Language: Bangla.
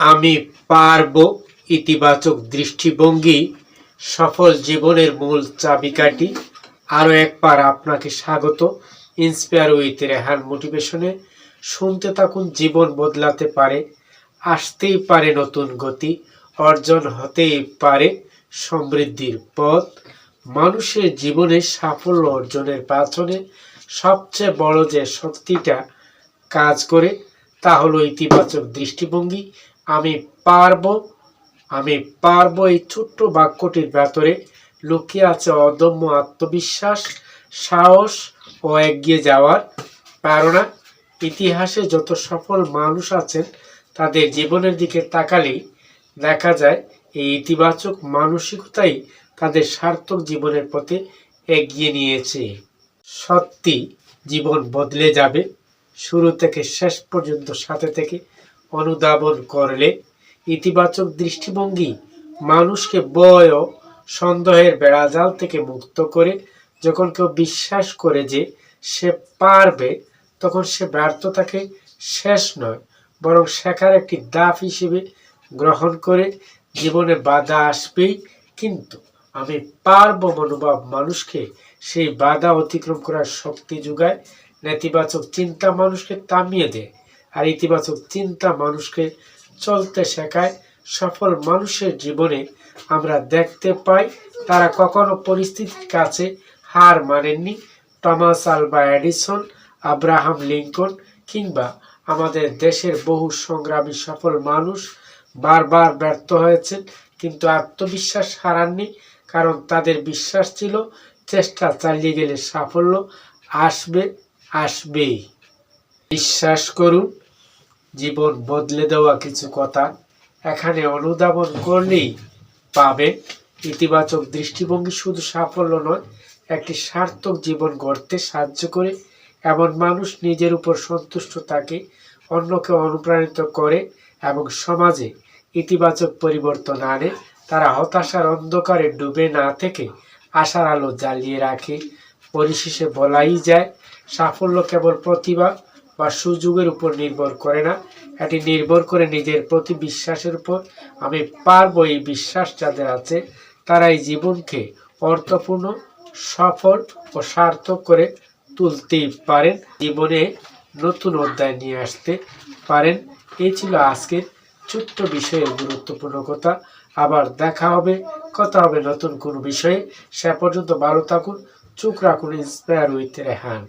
আমি পারবো ইতিবাচক দৃষ্টিভঙ্গি সফল জীবনের মূল চাবিকাঠি। আরও একবার আপনাকে স্বাগত ইন্সপায়ার উইথ রেহান মোটিভেশনে। শুনতে থাকুন। জীবন বদলাতে পারে, আসতেই পারে নতুন গতি, অর্জন হতেই পারে সমৃদ্ধির পথ। মানুষের জীবনে সাফল্য অর্জনের পেছনে সবচেয়ে বড় যে শক্তিটা কাজ করে তা হলো ইতিবাচক দৃষ্টিভঙ্গি। আমি পারবো, আমি পারবো এই ছোট্ট বাক্যটির ভেতরে লুকিয়ে আছে অদম্য আত্মবিশ্বাস, সাহস ও এগিয়ে যাওয়ার প্রেরণা। ইতিহাসে যত সফল মানুষ আছেন তাদের জীবনের দিকে তাকালেই দেখা যায় এই ইতিবাচক মানসিকতাই তাদের সার্থক জীবনের পথে এগিয়ে নিয়েছে। সত্যি জীবন বদলে যাবে শুরু থেকে শেষ পর্যন্ত সাথে থেকে অনুধাবন করলে। ইতিবাচক দৃষ্টিভঙ্গি মানুষকে ভয় ও সন্দেহের বেড়াজাল থেকে মুক্ত করে। যখন কেউ বিশ্বাস করে যে সে পারবে, তখন সে ব্যর্থতাকে শেষ নয় বরং শেখার একটি ধাপ হিসেবে গ্রহণ করে। জীবনে বাধা আসবেই, কিন্তু আমি পারবো মনোভাব মানুষকে সেই বাধা অতিক্রম করার শক্তি যোগায়। নেতিবাচক চিন্তা মানুষকে থামিয়ে দেয়, আর ইতিবাচক চিন্তা মানুষকে চলতে শেখায়। সফল মানুষের জীবনে আমরা দেখতে পাই তারা কখনো পরিস্থিতির কাছে হার মানেননি। Thomas Alva Edison, Abraham Lincoln কিংবা আমাদের দেশের বহু সংগ্রামী সফল মানুষ বারবার ব্যর্থ হয়েছেন, কিন্তু আত্মবিশ্বাস হারাননি। কারণ তাদের বিশ্বাস ছিল চেষ্টা চালিয়ে গেলে সাফল্য আসবে, আসবেই। বিশ্বাস করুন, জীবন বদলে দেওয়া কিছু কথা এখানে অনুধাবন করলেই পাবেন। ইতিবাচক দৃষ্টিভঙ্গি শুধু সাফল্য নয়, একটি সার্থক জীবন গড়তে সাহায্য করে। এমন মানুষ নিজের উপর সন্তুষ্ট থাকে, অন্যকে অনুপ্রাণিত করে এবং সমাজে ইতিবাচক পরিবর্তন আনে। তারা হতাশার অন্ধকারে ডুবে না থেকে আশার আলো জ্বালিয়ে রাখে। পরিশেষে বলাই যায়, সাফল্য কেবল প্রতিভা বা সুযোগের উপর নির্ভর করে না, এটি নির্ভর করে নিজের প্রতি বিশ্বাসের উপর। আমি পারবো এই বিশ্বাস যাদের আছে তারাই জীবনকে অর্থপূর্ণ, সফল ও সার্থক করে তুলতেই পারেন, জীবনে নতুন অধ্যায় নিয়ে আসতে পারেন। এই ছিল আজকের ছোট্ট বিষয়ের গুরুত্বপূর্ণ কথা। আবার দেখা হবে, কথা হবে নতুন কোনো বিষয়ে। সে পর্যন্ত ভালো থাকুন, চোখ রাখুন ইন্সপায়ার উইথ রেহান।